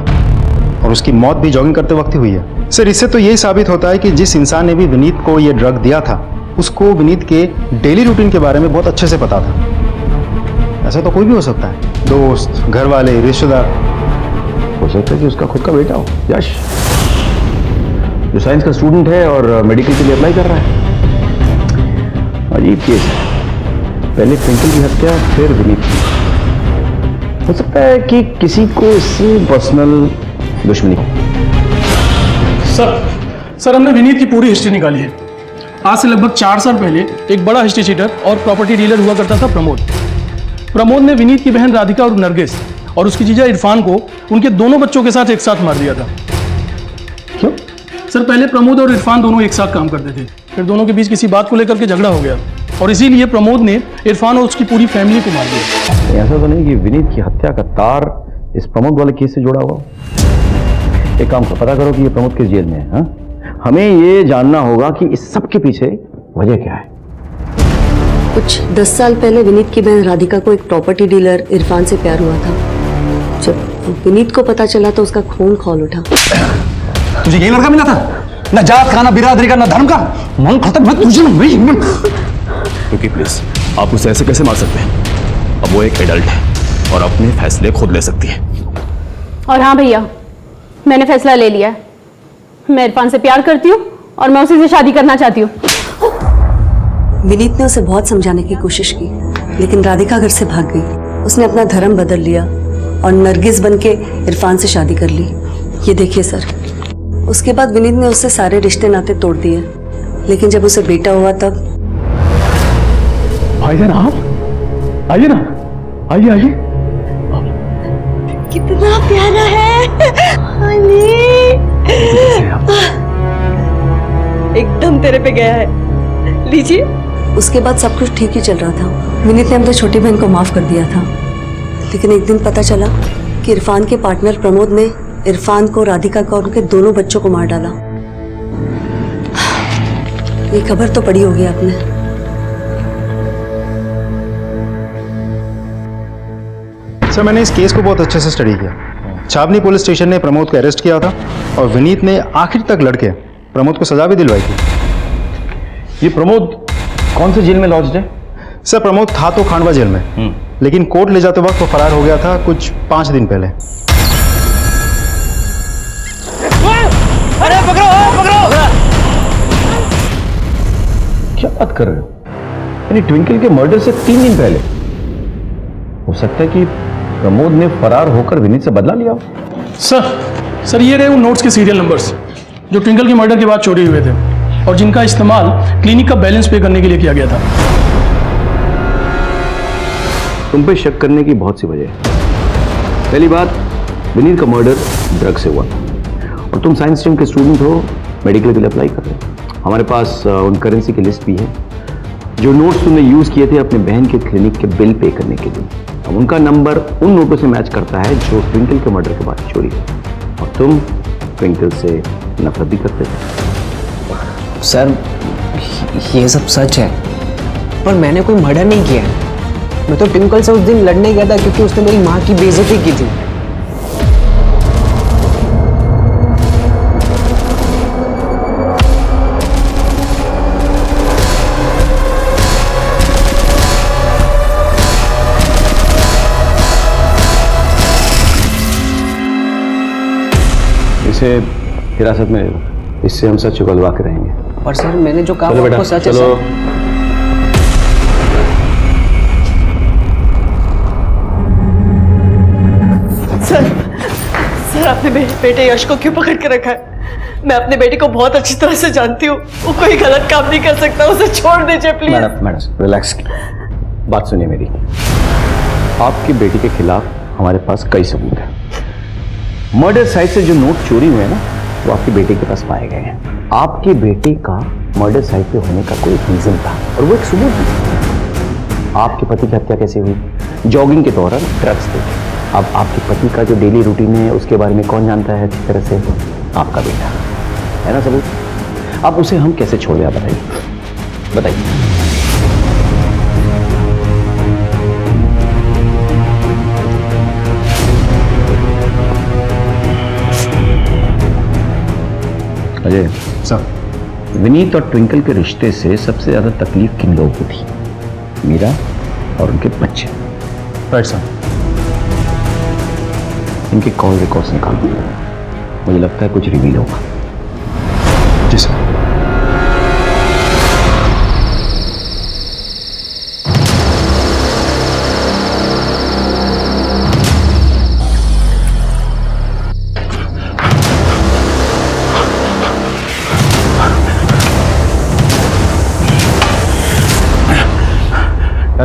और उसकी मौत भी जॉगिंग करते वक्त ही हुई है। सर, इससे तो यही साबित होता है कि जिस इंसान ने भी विनीत को यह ड्रग दिया था, उसको विनीत के डेली रूटीन के बारे में बहुत अच्छे से पता था। ऐसा तो कोई भी हो सकता है, दोस्त, घर वाले, रिश्तेदार। हो सकता है कि उसका खुद का बेटा हो, यश, जो साइंस का स्टूडेंट है और मेडिकल के लिए अप्लाई कर रहा है। अजीब केस है, पहले ट्विंकल की हत्या, फिर विनीत की। हो सकता है कि किसी को इससे पर्सनल दुश्मनी हो। सर हमने विनीत की पूरी हिस्ट्री निकाली है। आज से लगभग 4 साल पहले एक बड़ा हिस्ट्री चीटर और प्रॉपर्टी डीलर हुआ करता था प्रमोद ने विनीत की बहन राधिका और नरगिस और उसकी जीजा इरफान को उनके दोनों बच्चों के साथ एक साथ मार दिया था। क्यों? सर, पहले प्रमोद और इरफान दोनों एक साथ काम करते थे, फिर दोनों के बीच किसी बात को लेकर के झगड़ा हो गया और इसीलिए प्रमोद ने इरफान और उसकी पूरी फैमिली को मार दिया। ऐसा तो नहीं कि विनीत की हत्या का तार इस प्रमोद वाले केस से जुड़ा हुआ? एक काम करो, पता करो कि ये प्रमोद किस जेल में है। हाँ? हमें ये जानना होगा कि इस सब के पीछे वजह क्या है। कुछ 10 साल पहले विनीत की बहन राधिका को एक प्रॉपर्टी डीलर इरफान से प्यार हुआ था। जब विनीत को पता चला तो उसका खून खौल उठा। तुझे यही लड़का मिला था? ना जात का, ना बिरादरी का, ना धर्म का, मन खत्म है तुझे। रुकिए प्लीज, आप उसे ऐसे कैसे मार सकते हैं? अब वो एक एडल्ट है और अपने फैसले खुद ले सकती है। और हाँ भैया, मैंने फैसला ले लिया है। मैं इरफान से प्यार करती हूँ और मैं उसी से शादी करना चाहती हूँ। विनीत ने उसे बहुत समझाने की कोशिश की, लेकिन राधिका घर से भाग गई। उसने अपना धर्म बदल लिया और नरगिस बन के इरफान से शादी कर ली। ये देखिए सर, उसके बाद विनीत ने उससे सारे रिश्ते नाते तोड़ दिए, लेकिन जब उसे बेटा हुआ तब। भाईजान आप आइए ना, आइए। कितना प्यारा है एकदम तेरे पे गया है। लीजिए। उसके बाद सब कुछ ठीक ही चल रहा था। विनीत ने अपनी छोटी बहन को माफ कर दिया था, लेकिन एक दिन पता चला कि इरफान के पार्टनर प्रमोद ने इरफान को, राधिका को और उनके दोनों बच्चों को मार डाला। ये खबर तो पढ़ी होगी आपने। सर, मैंने इस केस को बहुत अच्छे से स्टडी किया। छावनी पुलिस स्टेशन ने प्रमोद को अरेस्ट किया था और विनीत ने आखिर तक लड़के प्रमोद को सजा भी दिलवाई थी। ये प्रमोद कौन से जेल में लॉज्ड है? सर, प्रमोद था तो खांडवा जेल में, लेकिन कोर्ट ले जाते वक्त वो फरार हो गया था कुछ 5 दिन पहले। अरे पकड़ो पकड़ो! क्या बात कर रहे हो? यानी ट्विंकल के मर्डर से 3 दिन पहले? हो सकता है कि प्रमोद ने फरार होकर विनीत से बदला लिया। सर ये रहे उन नोट्स के सीरियल नंबर्स जो ट्विंकल के मर्डर के बाद चोरी हुए थे और जिनका इस्तेमाल क्लिनिक का बैलेंस पे करने के लिए किया गया था। तुम पे शक करने की बहुत सी वजह है। पहली बात, विनीत का मर्डर ड्रग से हुआ और तुम साइंस स्ट्रीम के स्टूडेंट हो, मेडिकल के लिए अप्लाई कर रहे हो। हमारे पास उन करेंसी की लिस्ट भी है जो नोट्स तुमने यूज किए थे अपने बहन के क्लिनिक के बिल पे करने के लिए। अब उनका नंबर उन नोटों से मैच करता है जो ट्विंकल के मर्डर के बाद चोरी हुई, और तुम ट्विंकल से नफरत भी करते थे। सर ये सब सच है, पर मैंने कोई मर्डर नहीं किया है। मैं तो ट्विंकल से उस दिन लड़ने गया था क्योंकि उसने मेरी माँ की बेइज्जती की थी। इसे हिरासत में ले लो, इससे हम सच उगलवा के रहेंगे। पर सर मैंने जो कहा चलो वो बेटा, आपको सच है चलो। सर। सर आपने मेरे बेटे यश को क्यों पकड़ के रखा है? मैं अपने बेटे को बहुत अच्छी तरह से जानती हूँ, वो कोई गलत काम नहीं कर सकता, उसे छोड़ दीजिए प्लीज। मैडम रिलैक्स, बात सुनिए मेरी। आपकी बेटी के खिलाफ हमारे पास कई सबूत हैं। मर्डर साइट से जो नोट चोरी हुए ना, वो आपकी बेटी के पास पाए गए हैं। आपके बेटे का मर्डर साइट पे होने का कोई रीजन था, और वो एक सबूत भी। आपके पति की हत्या कैसे हुई? जॉगिंग के दौरान ड्रग्स थे। अब आपके पति का जो डेली रूटीन है उसके बारे में कौन जानता है अच्छी तरह से? आपका बेटा है ना सबूत। अब उसे हम कैसे छोड़ दें, आप बताइए बताइए। अजय सर, विनीत और ट्विंकल के रिश्ते से सबसे ज्यादा तकलीफ किन लोगों को थी? मीरा और उनके बच्चे। Right sir. इनके कॉल रिकॉर्ड्स निकाल दो, मुझे लगता है कुछ रिवील होगा। जी सर।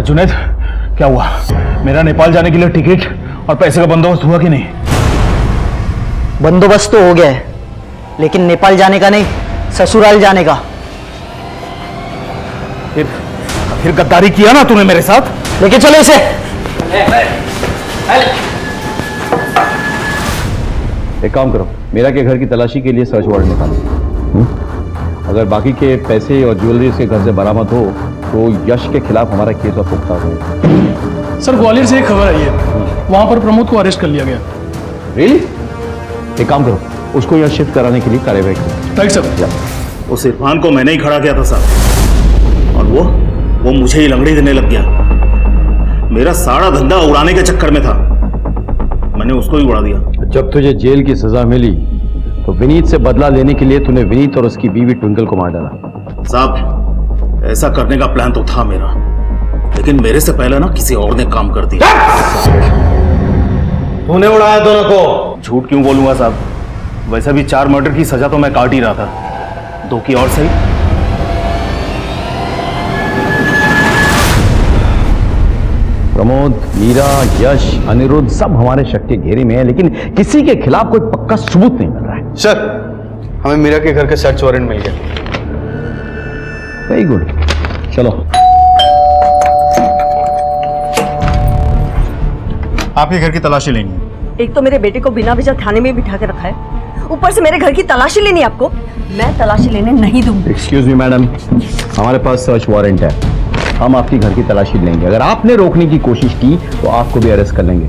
जुनैद, क्या हुआ? मेरा नेपाल जाने के लिए टिकट और पैसे का बंदोबस्त हुआ कि नहीं? बंदोबस्त तो हो गया है, लेकिन नेपाल जाने का नहीं, ससुराल जाने का। फिर गद्दारी किया ना तूने मेरे साथ? लेके चलो इसे। एक काम करो, मीरा के घर की तलाशी के लिए सर्च वारंट निकालो। अगर बाकी के पैसे और ज्वेलरी उसके घर से बरामद हो तो यश के खिलाफ हमारा केस और पुख्ता हो। सर ग्वालियर से एक खबर आई है, वहां पर प्रमोद को अरेस्ट कर लिया गया। रियली? एक काम करो, उसको यहाँ शिफ्ट कराने के लिए कार्यवाही करो। Right sir. उस इरफान को मैंने ही खड़ा किया था साहब, और वो मुझे ही लंगड़ी देने लग गया। मेरा सारा धंधा उड़ाने के चक्कर में था, मैंने उसको ही उड़ा दिया। जब तुझे जेल की सजा मिली तो विनीत से बदला लेने के लिए तूने विनीत और उसकी बीवी ट्विंकल को मार डाला। साहब ऐसा करने का प्लान तो था मेरा, लेकिन मेरे से पहले ना किसी और ने काम कर दिया। तूने उड़ाया दोनों को? झूठ क्यों बोलूंगा साहब, वैसे भी 4 मर्डर की सजा तो मैं काट ही रहा था, 2 की और सही। प्रमोद, मीरा, यश, अनिरुद्ध सब हमारे शक के घेरे में है, लेकिन किसी के खिलाफ कोई पक्का सबूत नहीं मिल रहा है। सर, हमें मीरा के घर का सर्च वारंट मिल गया। वेरी गुड, चलो। आपके घर की तलाशी लेनी है। एक तो मेरे बेटे को बिना वजह थाने में बिठा के रखा है, ऊपर से मेरे घर की तलाशी लेनी है आपको। मैं तलाशी लेने नहीं दूंगी। एक्सक्यूज मी मैडम, हमारे पास सर्च वारंट है, हम आपकी घर की तलाशी लेंगे। अगर आपने रोकने की कोशिश की तो आपको भी अरेस्ट कर लेंगे।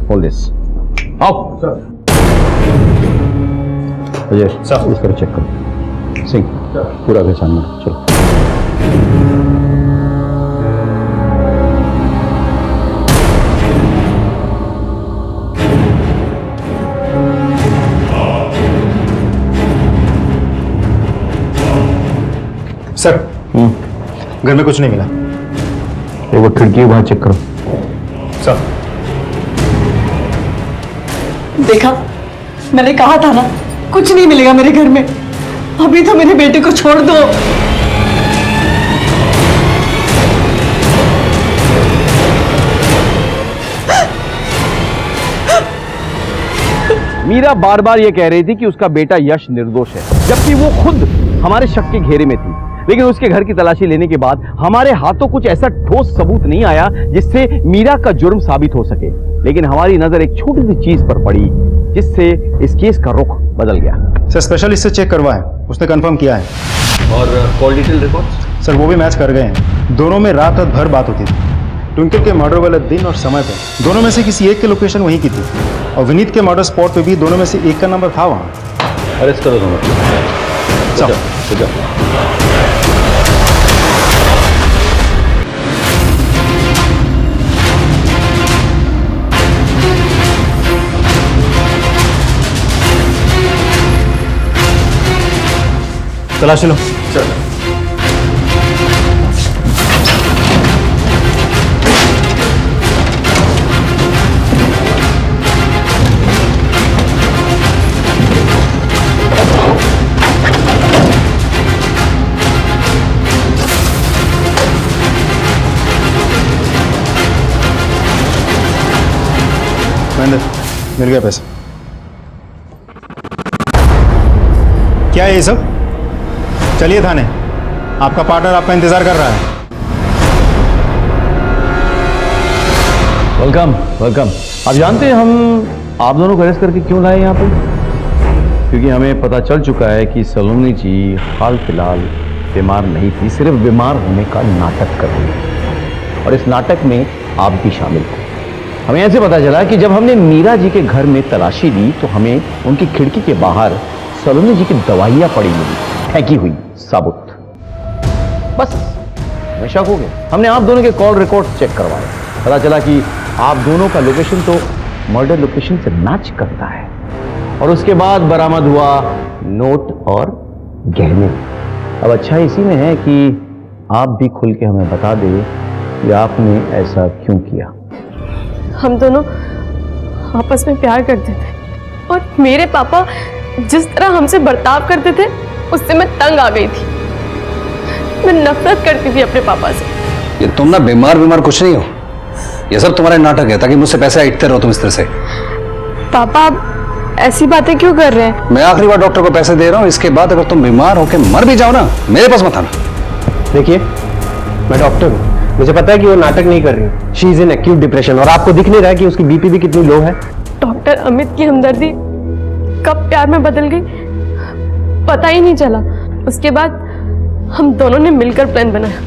Hold this. आओ अजय, इस तरह चेक करो। सिंह, पूरा पहचान लो। चलो। सर, घर में कुछ नहीं मिला। वो खिड़की वहां चेक करो। सर, देखा, मैंने कहा था ना, कुछ नहीं मिलेगा मेरे घर में। अभी तो मेरे बेटे को छोड़ दो। मीरा बार बार ये कह रही थी कि उसका बेटा यश निर्दोष है, जबकि वो खुद हमारे शक के घेरे में थी। लेकिन उसके घर की तलाशी लेने के बाद हमारे हाथों कुछ ऐसा ठोस सबूत नहीं आया जिससे मीरा का जुर्म साबित हो सके। लेकिन हमारी नजर एक छोटी सी चीज पर पड़ी जिससे इस केस का रुख बदल गया। सर स्पेशलिस्ट से चेक करवा है, उसने कंफर्म किया है। और कॉल डिटेल रिकॉर्ड्स? सर वो भी मैच कर गए हैं। दोनों में रात भर बात होती थी। ट्विंकल के मर्डर वाले दिन और समय पे दोनों में से किसी एक की लोकेशन वहीं की थी और विनीत के मर्डर स्पॉट पे भी दोनों में से एक का नंबर था वहाँ। अरेस्ट करो दोनों। चलो तलाशी लो। चल मिल गया पैसा। क्या है ये सब? चलिए थाने, आपका पार्टनर आपका इंतजार कर रहा है। Welcome welcome. आप जानते हैं हम आप दोनों को अरेस्ट करके क्यों लाए यहाँ पे? क्योंकि हमें पता चल चुका है कि सलोनी जी हाल फिलहाल बीमार नहीं थी, सिर्फ बीमार होने का नाटक कर रही है और इस नाटक में आप भी शामिल थे। हमें ऐसे पता चला कि जब हमने मीरा जी के घर में तलाशी ली तो हमें उनकी खिड़की के बाहर सलोनी जी की दवाइयाँ पड़ी मिली, फेंकी हुई साबुत। बस मैं शक हो गया। हमने आप दोनों के कॉल रिकॉर्ड चेक करवाए, पता चला कि आप दोनों का लोकेशन तो मर्डर लोकेशन से मैच करता है और उसके बाद बरामद हुआ नोट और गहने। अब अच्छा इसी में है कि आप भी खुल के हमें बता दें कि आपने ऐसा क्यों किया। हम दोनों आपस में प्यार करते थे और मेरे पापा जिस तरह हमसे बर्ताव करते थे उससे मैं तंग आ गई थी। मैं नफरत करती थी अपने पापा से। ये तुम ना बीमार कुछ नहीं हो, ये सब तुम्हारा नाटक है ताकि मुझसे पैसे ऐंठते रहो तुम इस तरह से। पापा आप ऐसी बातें क्यों कर रहे हैं? मैं आखिरी बार डॉक्टर को पैसे दे रहा हूँ, इसके बाद अगर तुम बीमार होकर मर भी जाओ ना, मेरे पास मत आना। देखिए मैं डॉक्टर हूँ, मुझे पता है कि वो नाटक नहीं कर रही। She is in acute depression और आपको दिख नहीं रहा है कि उसकी बीपी भी कितनी लो है। डॉक्टर अमित की हमदर्दी कब प्यार में बदल गई पता ही नहीं चला। उसके बाद हम दोनों ने मिलकर प्लान बनाया।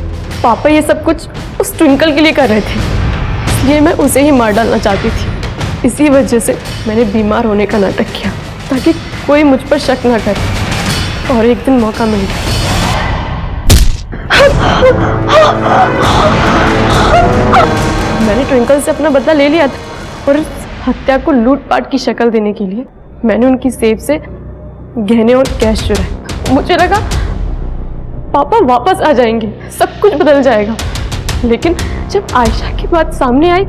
पापा ये सब कुछ उस ट्विंकल के लिए कर रहे थे, इसलिए मैं उसे ही मार डालना चाहती थी। इसी वजह से मैंने बीमार होने का नाटक किया ताकि कोई मुझ पर शक ना करे और एक दिन मौका मिल गया। मैंने ट्विंकल से अपना बदला ले लिया था और इस हत्या को लूटपाट की शक्ल देने के लिए मैंने उनकी सेफ से गहने और कैश चुराए। मुझे लगा पापा वापस आ जाएंगे, सब कुछ बदल जाएगा। लेकिन जब आयशा की बात सामने आई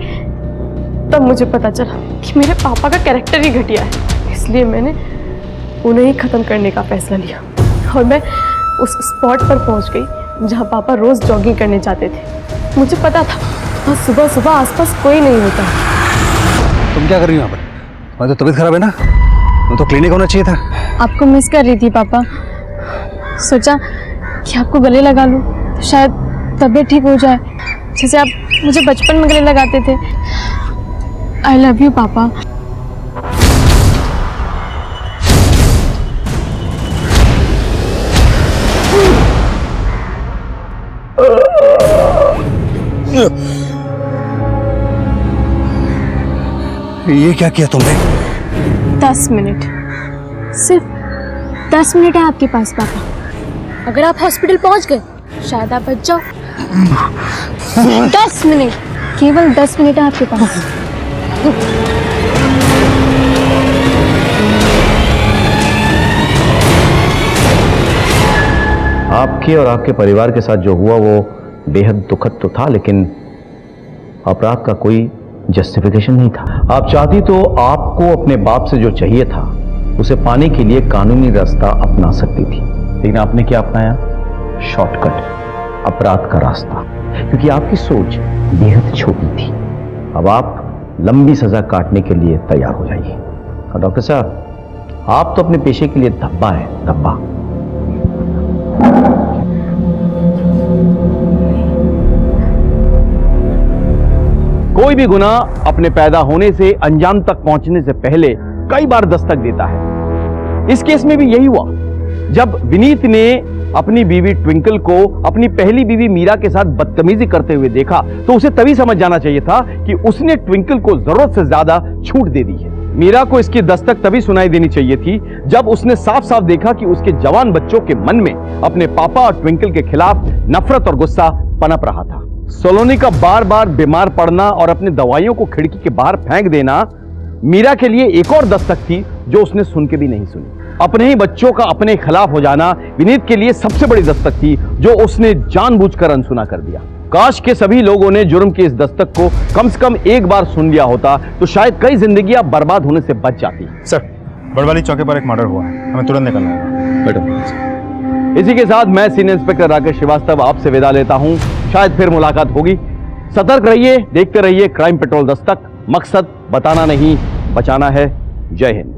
तब मुझे पता चला कि मेरे पापा का कैरेक्टर ही घटिया है। इसलिए मैंने उन्हें ही खत्म करने का फैसला लिया और मैं उस स्पॉट पर पहुंच गई जहां पापा रोज जॉगिंग करने जाते थे। मुझे पता था वहाँ सुबह सुबह आसपास कोई नहीं होता। तुम क्या कर रही हो यहाँ पर? तुम्हारी तो तबीयत खराब है ना, वो तो क्लिनिक होना चाहिए था। आपको मिस कर रही थी पापा, सोचा कि आपको गले लगा लूं तो शायद तबीयत ठीक हो जाए, जैसे आप मुझे बचपन में गले लगाते थे। आई लव यू पापा। ये क्या किया तुमने? 10 मिनट, सिर्फ 10 मिनट है आपके पास पापा। अगर आप हॉस्पिटल पहुंच गए शायद आप बच जाओ। 10 मिनट, केवल 10 मिनट है आपके पास। आपके और आपके परिवार के साथ जो हुआ वो बेहद दुखद तो था, लेकिन अपराध का कोई जस्टिफिकेशन नहीं था। आप चाहती तो आपको अपने बाप से जो चाहिए था उसे पाने के लिए कानूनी रास्ता अपना सकती थी, लेकिन आपने क्या अपनाया? शॉर्टकट, अपराध का रास्ता, क्योंकि आपकी सोच बेहद छोटी थी। अब आप लंबी सजा काटने के लिए तैयार हो जाइए। और डॉक्टर साहब, आप तो अपने पेशे के लिए धब्बा है, धब्बा। कोई भी गुनाह अपने पैदा होने से अंजाम तक पहुंचने से पहले कई बार दस्तक देता है। इस केस में भी यही हुआ। जब विनीत ने अपनी बीवी ट्विंकल को अपनी पहली बीवी मीरा के साथ बदतमीजी करते हुए देखा तो उसे तभी समझ जाना चाहिए था कि उसने ट्विंकल को जरूरत से ज्यादा छूट दे दी है। मीरा को इसकी दस्तक तभी सुनाई देनी चाहिए थी जब उसने साफ साफ देखा कि उसके जवान बच्चों के मन में अपने पापा और ट्विंकल के खिलाफ नफरत और गुस्सा पनप रहा था। सलोनी का बार बार बीमार पड़ना और अपनी दवाइयों को खिड़की के बाहर फेंक देना मीरा के लिए एक और दस्तक थी जो उसने सुन के भी नहीं सुनी। अपने ही बच्चों का अपने खिलाफ हो जाना विनीत के लिए सबसे बड़ी दस्तक थी जो उसने जानबूझकर अनसुना कर दिया। काश के सभी लोगों ने जुर्म की इस दस्तक को कम से कम एक बार सुन लिया होता तो शायद कई जिंदगियां बर्बाद होने से बच जाती। सर, बड़वाली चौकी पर एक मर्डर हुआ है, हमें तुरंत निकलना है। मैडम, इसी के साथ मैं सीनियर इंस्पेक्टर राकेश श्रीवास्तव आपसे विदा लेता हूं। शायद फिर मुलाकात होगी। सतर्क रहिए, देखते रहिए क्राइम पेट्रोल दस्तक। मकसद बताना नहीं, बचाना है। जय हिंद।